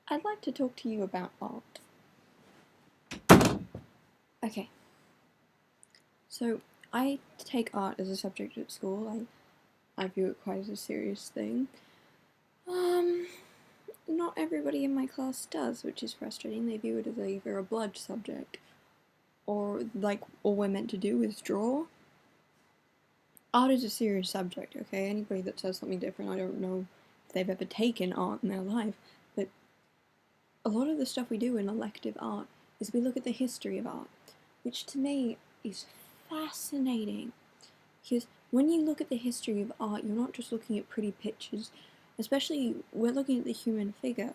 I'd like to talk to you about art. Okay, so I take art as a subject at school. I view it quite as a serious thing. Not everybody in my class does, which is frustrating. They view it as either a blood subject or like all we're meant to do is draw. Art is a serious subject, okay? Anybody that says something different, I don't know if they've ever taken art in their life, but a lot of the stuff we do in elective art is we look at the history of art, which to me is fascinating. Because when you look at the history of art, you're not just looking at pretty pictures, especially we're looking at the human figure.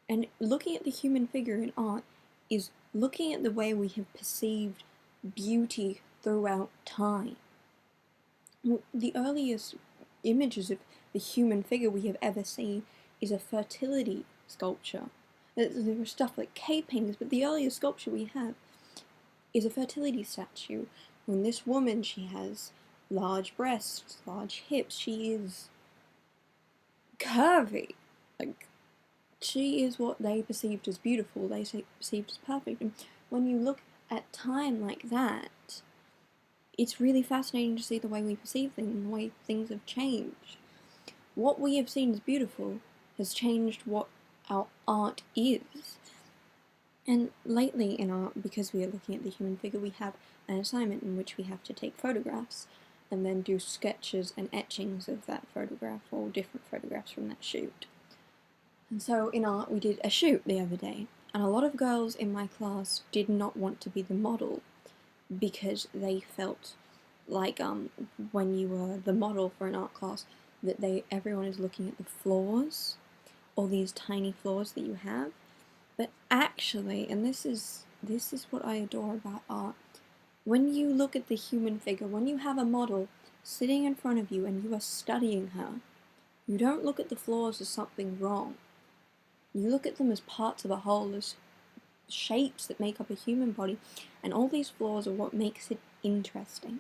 And looking at the human figure in art is looking at the way we have perceived beauty throughout time. The earliest images of the human figure we have ever seen is a fertility sculpture. There was stuff like cave paintings, but the earliest sculpture we have is a fertility statue. When this woman, she has large breasts, large hips, she is curvy. Like, she is what they perceived as beautiful, they perceived as perfect. And when you look at time like that, it's really fascinating to see the way we perceive things and the way things have changed. What we have seen as beautiful has changed what our art is. And lately in art, because we are looking at the human figure, we have an assignment in which we have to take photographs and then do sketches and etchings of that photograph or different photographs from that shoot. And so in art we did a shoot the other day, and a lot of girls in my class did not want to be the model because they felt like when you were the model for an art class that everyone is looking at the flaws, all these tiny flaws that you have. But actually, and this is what I adore about art, when you look at the human figure, when you have a model sitting in front of you and you are studying her, you don't look at the flaws as something wrong. You look at them as parts of a whole, as shapes that make up a human body, and all these flaws are what makes it interesting.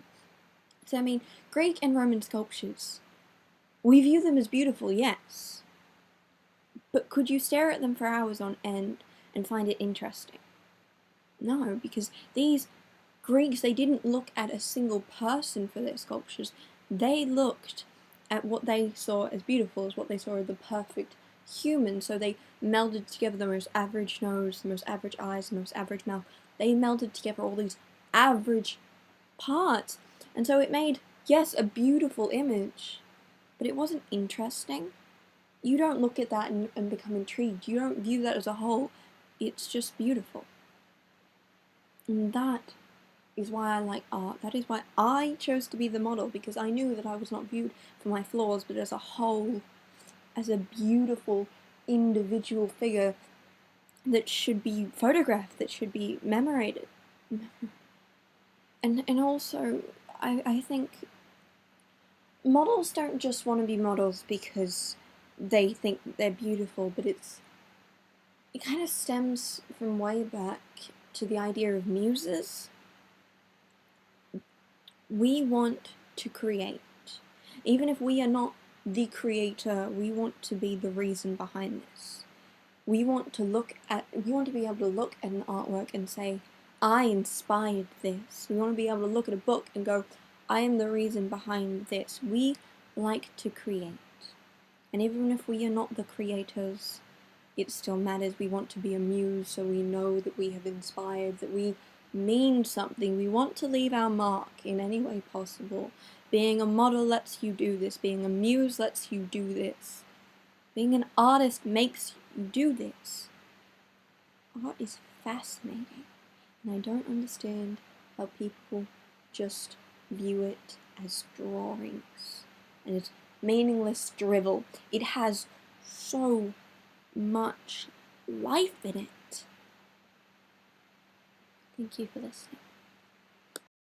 So I mean, Greek and Roman sculptures, we view them as beautiful, yes, but could you stare at them for hours on end and find it interesting? No, because these Greeks, they didn't look at a single person for their sculptures. They looked at what they saw as beautiful, as what they saw as the perfect human. So they melded together the most average nose, the most average eyes, the most average mouth. They melded together all these average parts. And so it made, yes, a beautiful image, but it wasn't interesting. You don't look at that and become intrigued. You don't view that as a whole. It's just beautiful. And that is why I like art. That is why I chose to be the model, because I knew that I was not viewed for my flaws, but as a whole, as a beautiful individual figure that should be photographed, that should be commemorated. And also, I think models don't just want to be models because they think they're beautiful, but it kind of stems from way back to the idea of muses. We want to create. Even if we are not the creator, we want to be the reason behind this. We want to be able to look at an artwork and say, I inspired this. We want to be able to look at a book and go, I am the reason behind this. We like to create. And even if we are not the creators, it still matters. We want to be a muse, so we know that we have inspired, that we mean something. We want to leave our mark in any way possible. Being a model lets you do this. Being a muse lets you do this. Being an artist makes you do this. Art is fascinating, and I don't understand how people just view it as drawings and it's meaningless drivel. It has so much life in it. Thank you for listening.